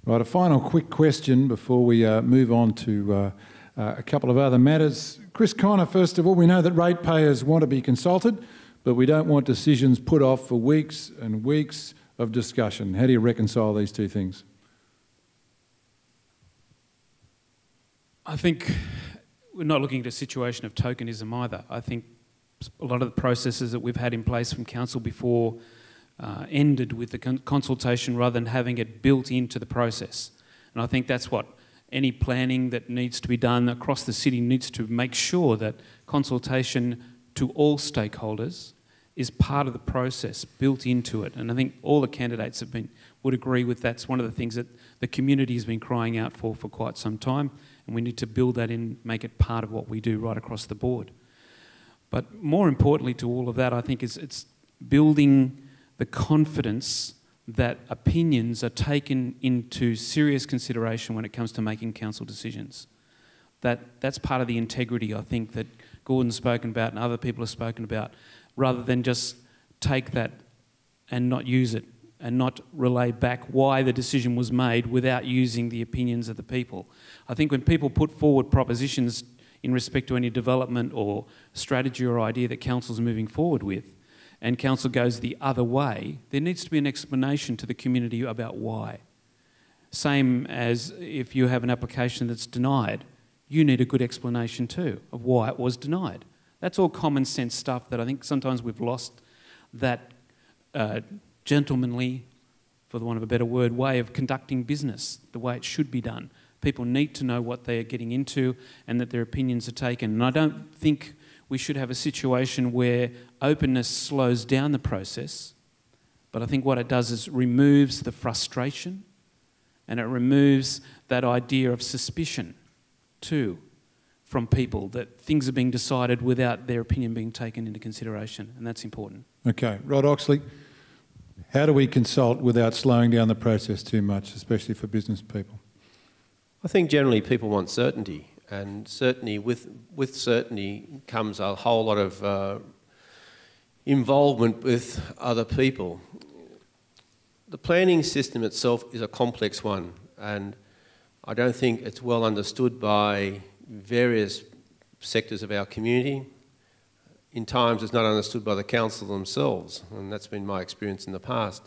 Right, a final quick question before we move on to a couple of other matters. Chris Connor, first of all, we know that ratepayers want to be consulted, but we don't want decisions put off for weeks and weeks of discussion. How do you reconcile these two things? I think we're not looking at a situation of tokenism either. I think a lot of the processes that we've had in place from council before ended with the consultation rather than having it built into the process. And I think that's what any planning that needs to be done across the city needs to make sure that consultation to all stakeholders is part of the process, built into it. And I think all the candidates would agree with that's one of the things that the community has been crying out for quite some time, and we need to build that in, make it part of what we do right across the board. But more importantly to all of that, I think it's building the confidence that opinions are taken into serious consideration when it comes to making council decisions. That's part of the integrity, I think, that Gordon's spoken about and other people have spoken about, rather than just take that and not use it and not relay back why the decision was made without using the opinions of the people. I think when people put forward propositions in respect to any development or strategy or idea that council's moving forward with, and council goes the other way, there needs to be an explanation to the community about why. Same as if you have an application that's denied, you need a good explanation too of why it was denied. That's all common sense stuff that I think sometimes we've lost that gentlemanly, for the want of a better word, way of conducting business, the way it should be done. People need to know what they are getting into and that their opinions are taken. And I don't think we should have a situation where openness slows down the process, but I think what it does is removes the frustration and it removes that idea of suspicion too from people, that things are being decided without their opinion being taken into consideration, and that's important. Okay, Rod Oxley, how do we consult without slowing down the process too much, especially for business people? I think generally people want certainty, and certainty with certainty comes a whole lot of involvement with other people. The planning system itself is a complex one, and I don't think it's well understood by various sectors of our community. In times it's not understood by the council themselves, and that's been my experience in the past.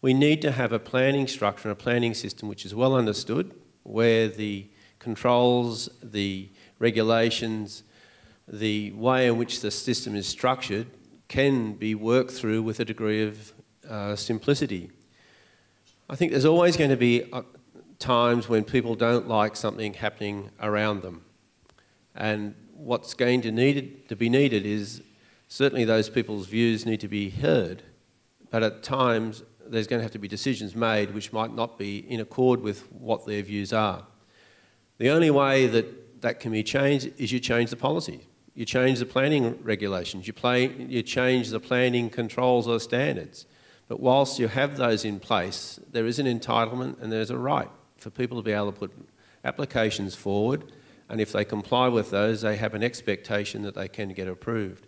We need to have a planning structure and a planning system which is well understood, where the controls, the regulations, the way in which the system is structured can be worked through with a degree of simplicity. I think there's always going to be times when people don't like something happening around them. And what's going to be needed is certainly those people's views need to be heard, but at times there's going to have to be decisions made which might not be in accord with what their views are. The only way that can be changed is you change the policy. You change the planning regulations. You change the planning controls or standards. But whilst you have those in place, there is an entitlement and there's a right for people to be able to put applications forward, and if they comply with those, they have an expectation that they can get approved.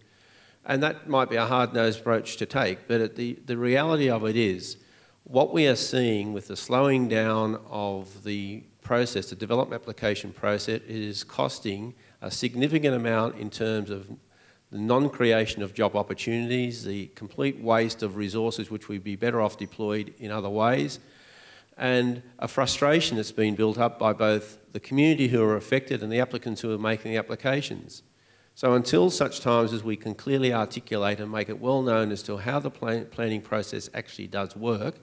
And that might be a hard-nosed approach to take, but the reality of it is, what we are seeing with the slowing down of the process, the development application process, is costing a significant amount in terms of the non-creation of job opportunities, the complete waste of resources which would be better off deployed in other ways, and a frustration that's been built up by both the community who are affected and the applicants who are making the applications. So until such times as we can clearly articulate and make it well known as to how the planning process actually does work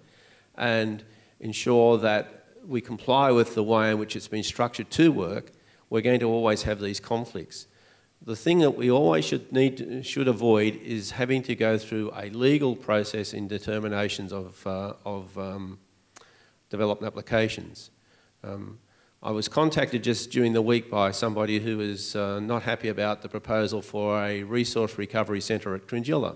and ensure that we comply with the way in which it's been structured to work, we're going to always have these conflicts. The thing that we always should avoid is having to go through a legal process in determinations of development applications. I was contacted just during the week by somebody who was not happy about the proposal for a resource recovery centre at Cringilla.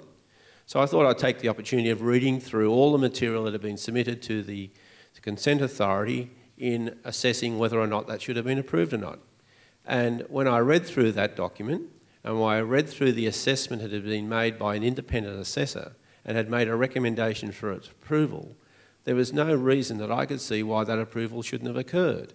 So I thought I'd take the opportunity of reading through all the material that had been submitted to the consent authority in assessing whether or not that should have been approved or not. And when I read through that document, and when I read through the assessment that had been made by an independent assessor and had made a recommendation for its approval, there was no reason that I could see why that approval shouldn't have occurred.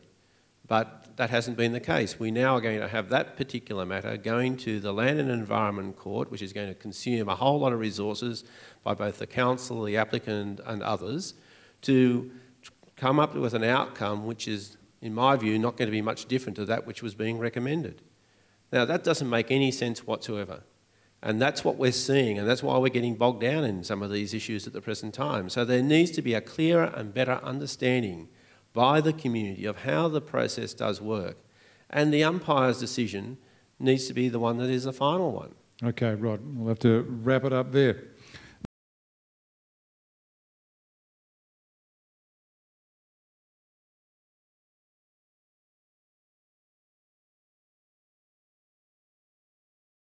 But that hasn't been the case. We now are going to have that particular matter going to the Land and Environment Court, which is going to consume a whole lot of resources by both the council, the applicant and others, to come up with an outcome which is, in my view, not going to be much different to that which was being recommended. Now, that doesn't make any sense whatsoever. And that's what we're seeing, and that's why we're getting bogged down in some of these issues at the present time. So there needs to be a clearer and better understanding by the community of how the process does work. And the umpire's decision needs to be the one that is the final one. Okay, Rod, we'll have to wrap it up there.